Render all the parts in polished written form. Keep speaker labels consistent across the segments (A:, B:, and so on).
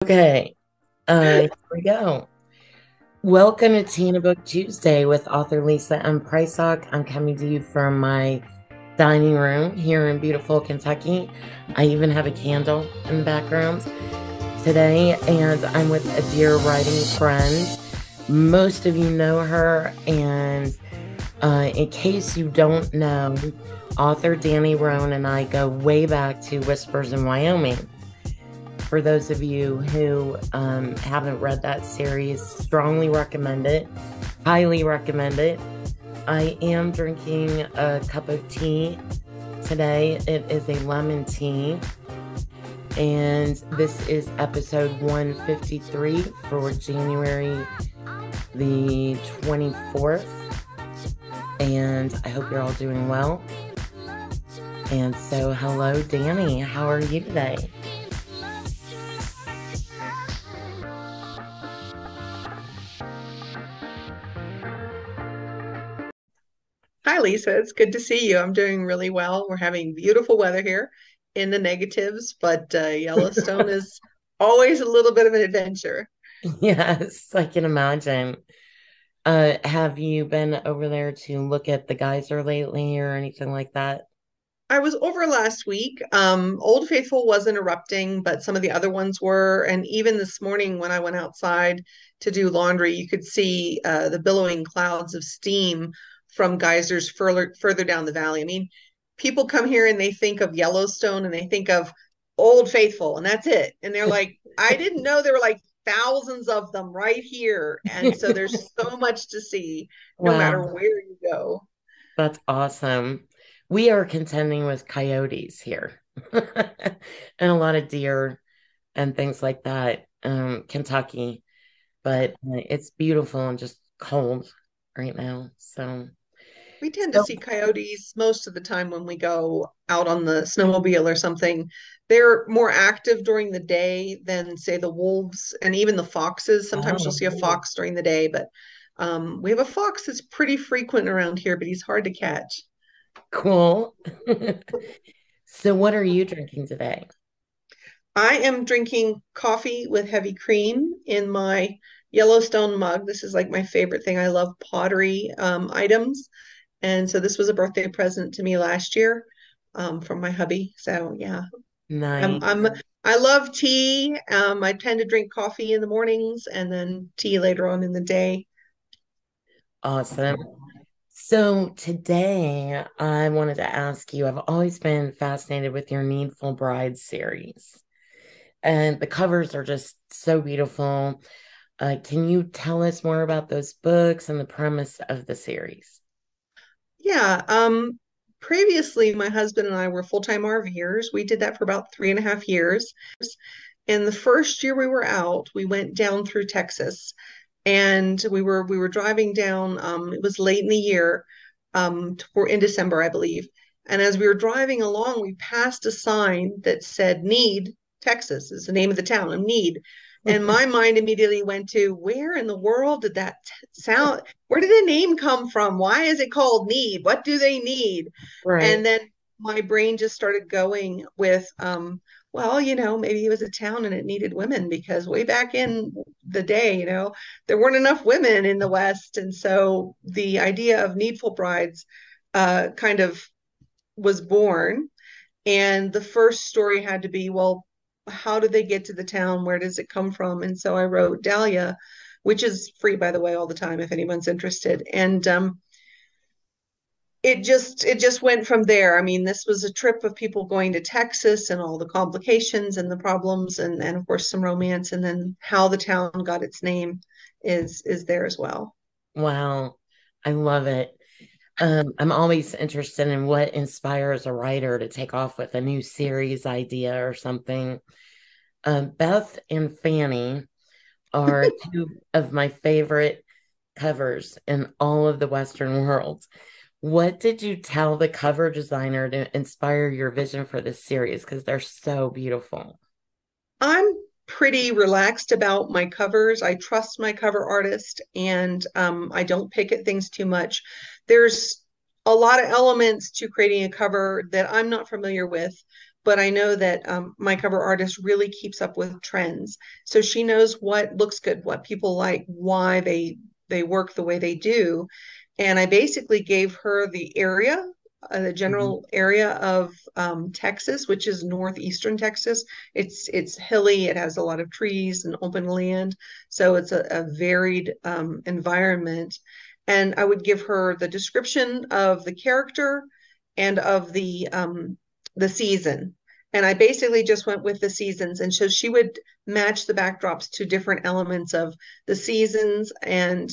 A: Okay, here we go. Welcome to Tina Book Tuesday with author Lisa M. Prysock. I'm coming to you from my dining room here in beautiful Kentucky. I even have a candle in the background today, and I'm with a dear writing friend. Most of you know her, and in case you don't know, author Danni, Roan, and I go way back to Whispers in Wyoming. For those of you who haven't read that series, strongly recommend it. Highly recommend it. I am drinking a cup of tea today. It is a lemon tea. And this is episode 153 for January the 24th. And I hope you're all doing well. And so, hello, Danni. How are you today?
B: Hi, Lisa. It's good to see you. I'm doing really well. We're having beautiful weather here in the negatives, but Yellowstone is always a little bit of an adventure.
A: Yes, I can imagine. Have you been over there to look at the geyser lately or anything like that?
B: I was over last week. Old Faithful wasn't erupting, but some of the other ones were. And even this morning, when I went outside to do laundry, you could see the billowing clouds of steam from geysers further down the valley. I mean, people come here and they think of Yellowstone and they think of Old Faithful, and that's it. And they're like, I didn't know there were like thousands of them right here. And so there's so much to see no matter
A: Wow,
B: where you go.
A: that's awesome. We are contending with coyotes here and a lot of deer and things like that. Kentucky, but it's beautiful and just cold right now.
B: We tend to
A: So
B: see coyotes most of the time when we go out on the snowmobile or something. They're more active during the day than, say, the wolves and even the foxes. Sometimes you'll
A: oh,
B: see a fox during the day, but we have a fox that's pretty frequent around here, but he's hard to catch.
A: cool. So, what are you drinking today?
B: I am drinking coffee with heavy cream in my Yellowstone mug. This is like my favorite thing. I love pottery items. And so this was a birthday present to me last year from my hubby. So yeah, I'm
A: Nice.
B: I'm I love tea. I tend to drink coffee in the mornings and then tea later on in the day.
A: Awesome. So today I wanted to ask you, I've always been fascinated with your Needful Bride series, and the covers are just so beautiful. Can you tell us more about those books and the premise of the series?
B: Yeah. Previously my husband and I were full-time RVers. We did that for about 3.5 years. And the first year we were out, we went down through Texas and we were driving down. It was late in the year, in December, I believe. And as we were driving along, we passed a sign that said Need, Texas is the name of the town of Need. And my mind immediately went to where in the world did that sound? Where did the name come from? Why is it called Need? What do they need? And
A: Right.
B: then my brain just started going with well, maybe it was a town and it needed women because way back in the day, there weren't enough women in the West. And so the idea of needful brides kind of was born. And the first story had to be, well, how did they get to the town? Where does it come from? And so I wrote Dahlia, which is free, by the way, all the time if anyone's interested. And it just went from there. I mean, this was a trip of people going to Texas and all the complications and the problems and of course some romance, and then how the town got its name is there as well.
A: Wow. I love it. I'm always interested in what inspires a writer to take off with a new series idea or something. Beth and Fanny are two of my favorite covers in all of the Western world. What did you tell the cover designer to inspire your vision for this series? Because they're so beautiful.
B: I'm pretty relaxed about my covers. I trust my cover artist and I don't pick at things too much. There's a lot of elements to creating a cover that I'm not familiar with. but I know that my cover artist really keeps up with trends. So she knows what looks good, what people like, why they work the way they do. And I basically gave her the
A: Mhm.
B: general area of Texas, which is northeastern Texas. It's hilly. It has a lot of trees and open land, so it's a varied environment. And I would give her the description of the character and of the season. And I basically just went with the seasons, and so she would match the backdrops to different elements of the seasons, and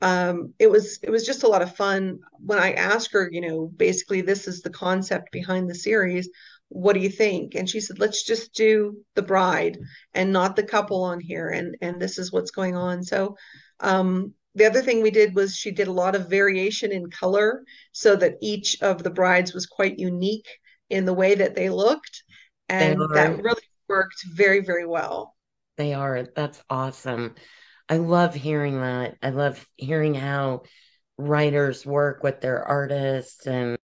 B: it was just a lot of fun when I asked her, basically this is the concept behind the series. What do you think? And she said, let's just do the bride and not the couple on here, and this is what's going on. So the other thing we did was she did a lot of variation in color so that each of the brides was quite unique in the way that they looked,
A: They
B: and that
A: are.
B: really worked very, very well.
A: They are. That's awesome. I love hearing that. I love hearing how writers work with their artists and